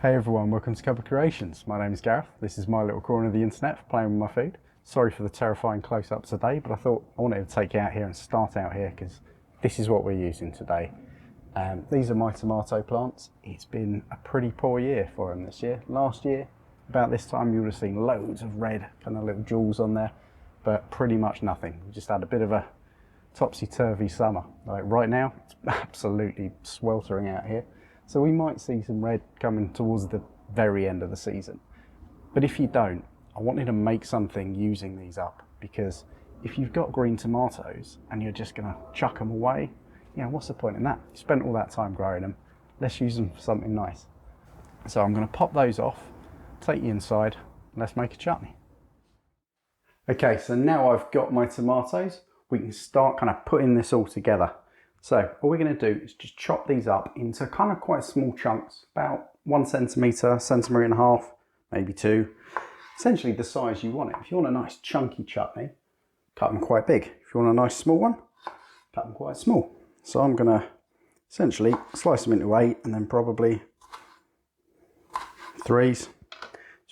Hey everyone, welcome to Cupboard Creations. My name is Gareth. This is my little corner of the internet for playing with my food. Sorry for the terrifying close-up today, but I thought I wanted to take you out here and start out here because this is what we're using today. These are my tomato plants. It's been a pretty poor year for them this year. Last year, about this time, you would have seen loads of red kind of little jewels on there, but pretty much nothing. We just had a bit of a topsy-turvy summer. Like right now, it's absolutely sweltering out here. So we might see some red coming towards the very end of the season. But if you don't, I wanted to make something using these up, because if you've got green tomatoes and you're just gonna chuck them away, you know, what's the point in that? You spent all that time growing them. Let's use them for something nice. So I'm gonna pop those off, take you inside, and let's make a chutney. Okay, so now I've got my tomatoes, we can start kind of putting this all together. So all we're going to do is just chop these up into kind of quite small chunks, about 1 centimetre, centimetre and a half, maybe 2. Essentially the size you want it. If you want a nice chunky chutney, cut them quite big. If you want a nice small one, cut them quite small. So I'm going to essentially slice them into 8 and then probably 3s. So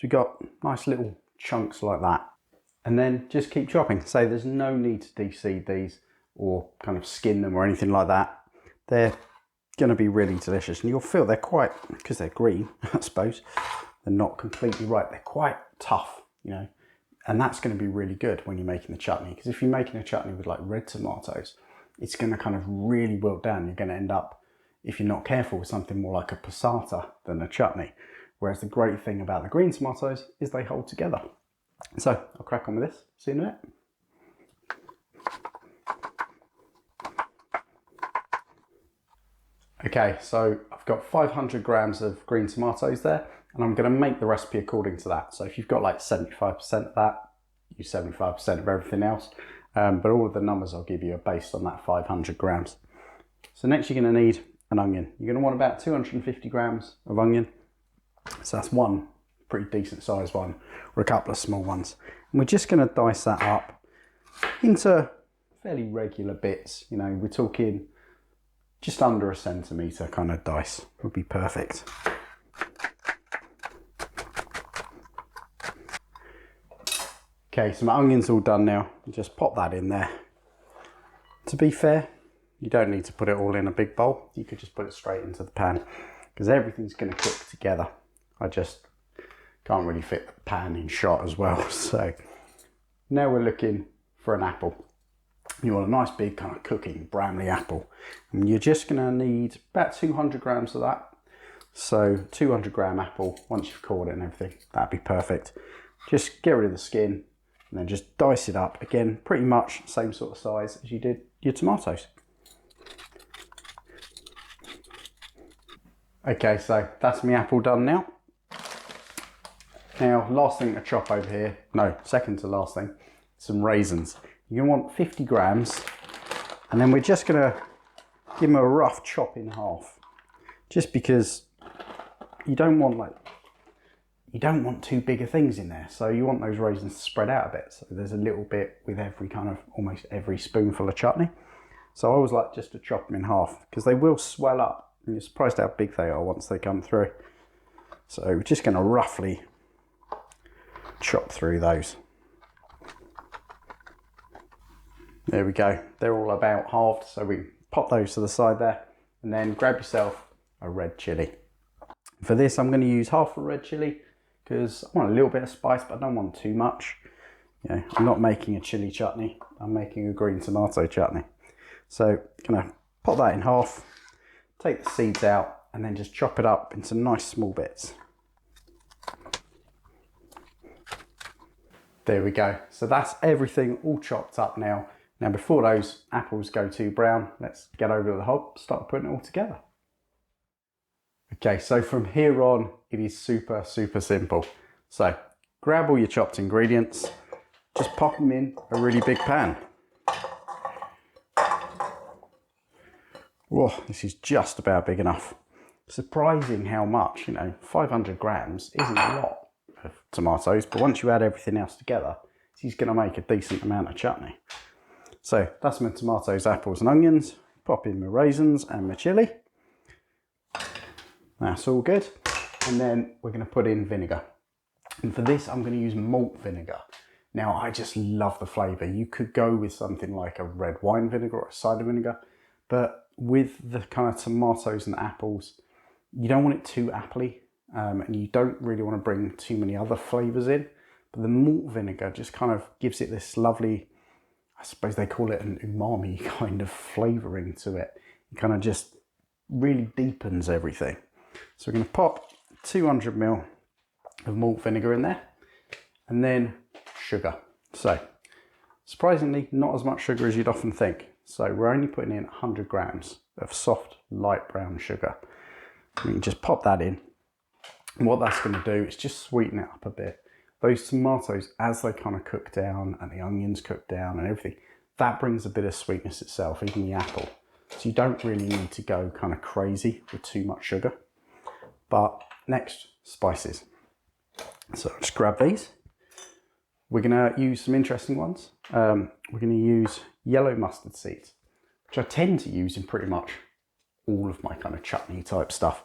we've got nice little chunks like that. And then just keep chopping. So there's no need to de-seed these or kind of skin them or anything like that. They're going to be really delicious, and you'll feel they're quite, because they're green, I suppose, they're not completely ripe. They're quite tough, you know, and that's going to be really good when you're making the chutney, because if you're making a chutney with like red tomatoes, it's going to kind of really wilt down. You're going to end up, if you're not careful, with something more like a passata than a chutney. Whereas the great thing about the green tomatoes is they hold together. So I'll crack on with this. See you in a minute. Okay, so I've got 500 grams of green tomatoes there, and I'm going to make the recipe according to that. So if you've got like 75% of that, use 75% of everything else. But all of the numbers I'll give you are based on that 500 grams. So next you're going to need an onion. You're going to want about 250 grams of onion. So that's one pretty decent sized one, or a couple of small ones. And we're just going to dice that up into fairly regular bits. You know, we're talking just under 1 centimetre kind of dice would be perfect. Okay, so my onion's all done now. Just pop that in there. To be fair, you don't need to put it all in a big bowl. You could just put it straight into the pan, because everything's going to cook together. I just can't really fit the pan in shot as well. So now we're looking for an apple. You want a nice big kind of cooking bramley apple, and you're just going to need about 200 grams of that. So 200 gram apple, once you've cored it and everything, that'd be perfect. Just get rid of the skin and then just dice it up. Again, pretty much same sort of size as you did your tomatoes. Okay, so that's my apple done now. Now, last thing to chop over here, no, second to last thing, some raisins. You're going to want 50 grams, and then we're just going to give them a rough chop in half, just because you don't want too big of things in there. So you want those raisins to spread out a bit. So there's a little bit with every kind of, almost every spoonful of chutney. So I always like just to chop them in half, because they will swell up, and you're surprised how big they are once they come through. So we're just going to roughly chop through those. There we go, they're all about halved, so we pop those to the side there, and then grab yourself a red chilli. For this I'm going to use half a red chilli, because I want a little bit of spice, but I don't want too much. You know, I'm not making a chilli chutney, I'm making a green tomato chutney. So I'm going to pop that in half, take the seeds out, and then just chop it up into nice small bits. There we go, so that's everything all chopped up now. Now before those apples go too brown, let's get over to the hob, start putting it all together. Okay, so from here on, it is super simple. So grab all your chopped ingredients, just pop them in a really big pan. Whoa, this is just about big enough. Surprising how much, you know, 500 grams isn't a lot of tomatoes, but once you add everything else together, this is going to make a decent amount of chutney. So that's my tomatoes, apples and onions. Pop in my raisins and my chilli. That's all good. And then we're going to put in vinegar. And for this, I'm going to use malt vinegar. Now, I just love the flavour. You could go with something like a red wine vinegar or a cider vinegar, but with the kind of tomatoes and apples, you don't want it too appley, and you don't really want to bring too many other flavours in. But the malt vinegar just kind of gives it this lovely, I suppose they call it an umami kind of flavouring to it. It kind of just really deepens everything. So we're going to pop 200 ml of malt vinegar in there, and then sugar. So surprisingly, not as much sugar as you'd often think. So we're only putting in 100 grams of soft light brown sugar. We can just pop that in. And what that's going to do is just sweeten it up a bit. Those tomatoes, as they kind of cook down and the onions cook down and everything, that brings a bit of sweetness itself, even the apple. So you don't really need to go kind of crazy with too much sugar. But next, spices. So I'll just grab these. We're going to use some interesting ones. We're going to use yellow mustard seeds, which I tend to use in pretty much all of my kind of chutney type stuff.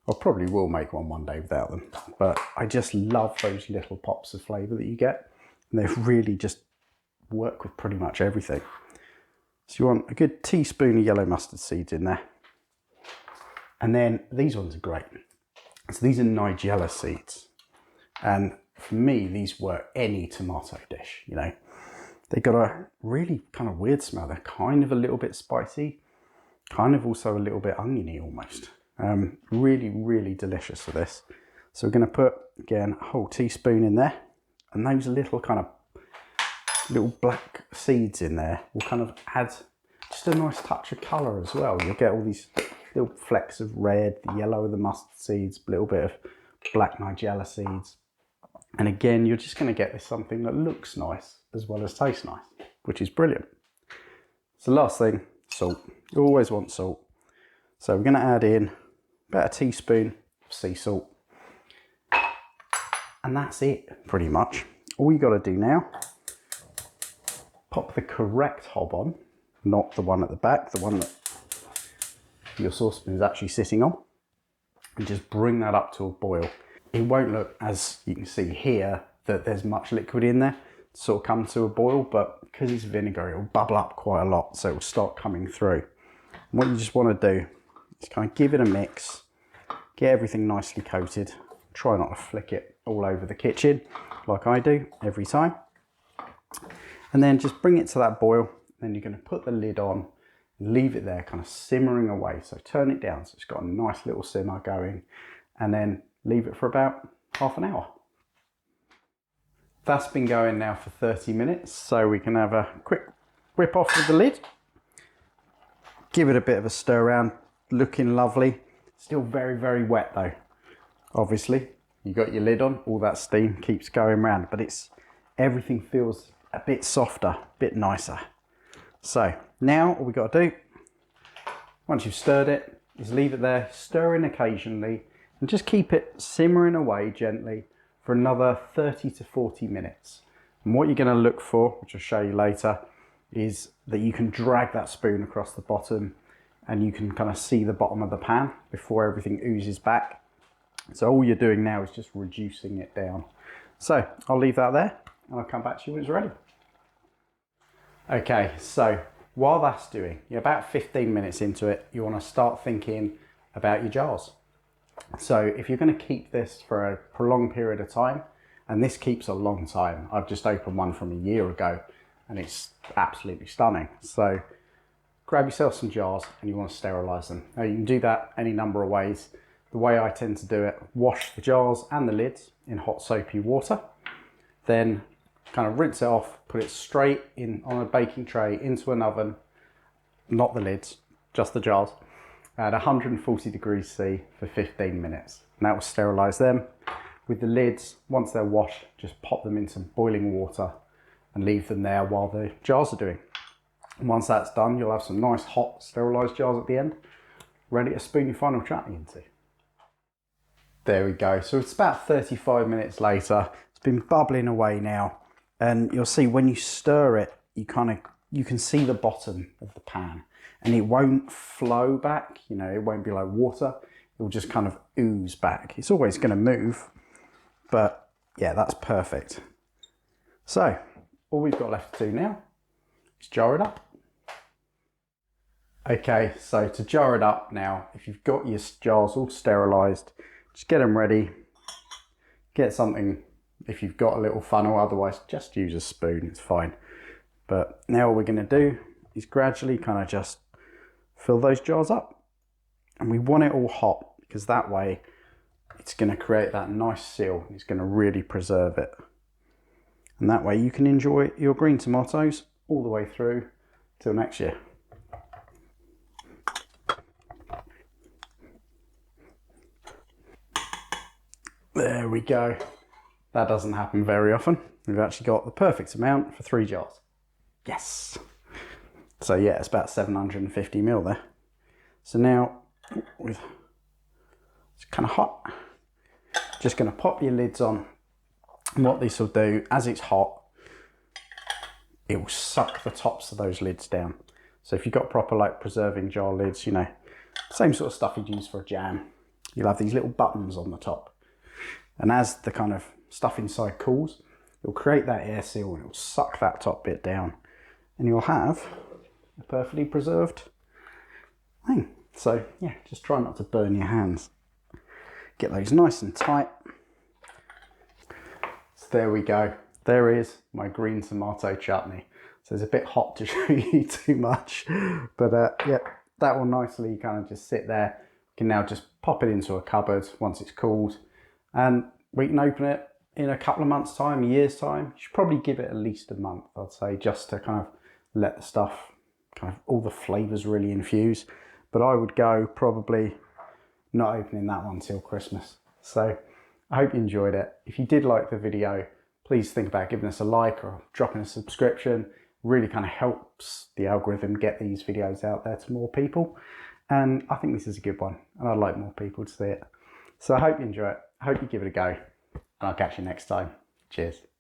I probably will make one day without them, but I just love those little pops of flavour that you get, and they really just work with pretty much everything. So you want a good teaspoon of yellow mustard seeds in there. And then these ones are great. So these are nigella seeds, and for me, these work any tomato dish, you know. They got a really kind of weird smell. They're kind of a little bit spicy, kind of also a little bit oniony almost. Really, really delicious for this. So we're going to put, again, a whole teaspoon in there. And those little kind of little black seeds in there will kind of add just a nice touch of colour as well. You'll get all these little flecks of red, the yellow of the mustard seeds, a little bit of black nigella seeds. And again, you're just going to get this something that looks nice as well as tastes nice, which is brilliant. So last thing, salt. You always want salt. So we're going to add in about a teaspoon of sea salt. And that's it, pretty much. All you got to do now, pop the correct hob on, not the one at the back, the one that your saucepan is actually sitting on, and just bring that up to a boil. It won't look, as you can see here, that there's much liquid in there to sort of come to a boil, but because it's vinegar, it will bubble up quite a lot, so it will start coming through. And what you just want to do is kind of give it a mix, get everything nicely coated, try not to flick it all over the kitchen like I do every time. And then just bring it to that boil, then you're going to put the lid on and leave it there kind of simmering away. So turn it down so it's got a nice little simmer going, and then leave it for about half an hour. That's been going now for 30 minutes, so we can have a quick whip off with the lid. Give it a bit of a stir around, looking lovely. Still very, very wet though. Obviously, you got your lid on, all that steam keeps going round, but everything feels a bit softer, a bit nicer. So now all we got to do, once you've stirred it, is leave it there, stir in occasionally, and just keep it simmering away gently for another 30 to 40 minutes. And what you're going to look for, which I'll show you later, is that you can drag that spoon across the bottom and you can kind of see the bottom of the pan before everything oozes back. So all you're doing now is just reducing it down. So I'll leave that there and I'll come back to you when it's ready. Okay, so while that's doing, you're about 15 minutes into it, you want to start thinking about your jars. So if you're going to keep this for a prolonged period of time, and this keeps a long time, I've just opened one from a year ago and it's absolutely stunning. So grab yourself some jars and you want to sterilize them. Now you can do that any number of ways. The way I tend to do it, wash the jars and the lids in hot soapy water, then kind of rinse it off, put it straight in on a baking tray into an oven, not the lids, just the jars, at 140 degrees C for 15 minutes. And that will sterilize them. With the lids, once they're washed, just pop them into boiling water and leave them there while the jars are doing. And once that's done, you'll have some nice hot sterilized jars at the end, ready to spoon your final chutney into. There we go. So it's about 35 minutes later. It's been bubbling away now. And you'll see when you stir it, you can see the bottom of the pan. and it won't flow back, you know, it won't be like water. It will just kind of ooze back. It's always going to move, but yeah, that's perfect. So all we've got left to do now is jar it up. Okay, so to jar it up now, if you've got your jars all sterilised, just get them ready. Get something, if you've got a little funnel, otherwise just use a spoon, it's fine. But now what we're going to do is gradually kind of just fill those jars up. And we want it all hot, because that way it's going to create that nice seal. It's going to really preserve it. And that way you can enjoy your green tomatoes all the way through till next year. There we go. That doesn't happen very often. We've actually got the perfect amount for 3 jars. Yes. So yeah, it's about 750 ml there. So now, it's kind of hot. Just going to pop your lids on. And what this will do, as it's hot, it will suck the tops of those lids down. So if you've got proper like preserving jar lids, you know, same sort of stuff you'd use for a jam, you'll have these little buttons on the top. And as the kind of stuff inside cools, it'll create that air seal and it'll suck that top bit down. And you'll have a perfectly preserved thing. So yeah, just try not to burn your hands. Get those nice and tight. So there we go. There is my green tomato chutney. So it's a bit hot to show you too much. But yeah, that will nicely kind of just sit there. You can now just pop it into a cupboard once it's cooled. And we can open it in a couple of months' time, a year's time. You should probably give it at least a month, I'd say, just to kind of let the stuff, kind of all the flavours really infuse. But I would go probably not opening that one till Christmas. So I hope you enjoyed it. If you did like the video, please think about giving us a like or dropping a subscription. It really kind of helps the algorithm get these videos out there to more people. And I think this is a good one, and I'd like more people to see it. So I hope you enjoy it. I hope you give it a go, and I'll catch you next time. Cheers.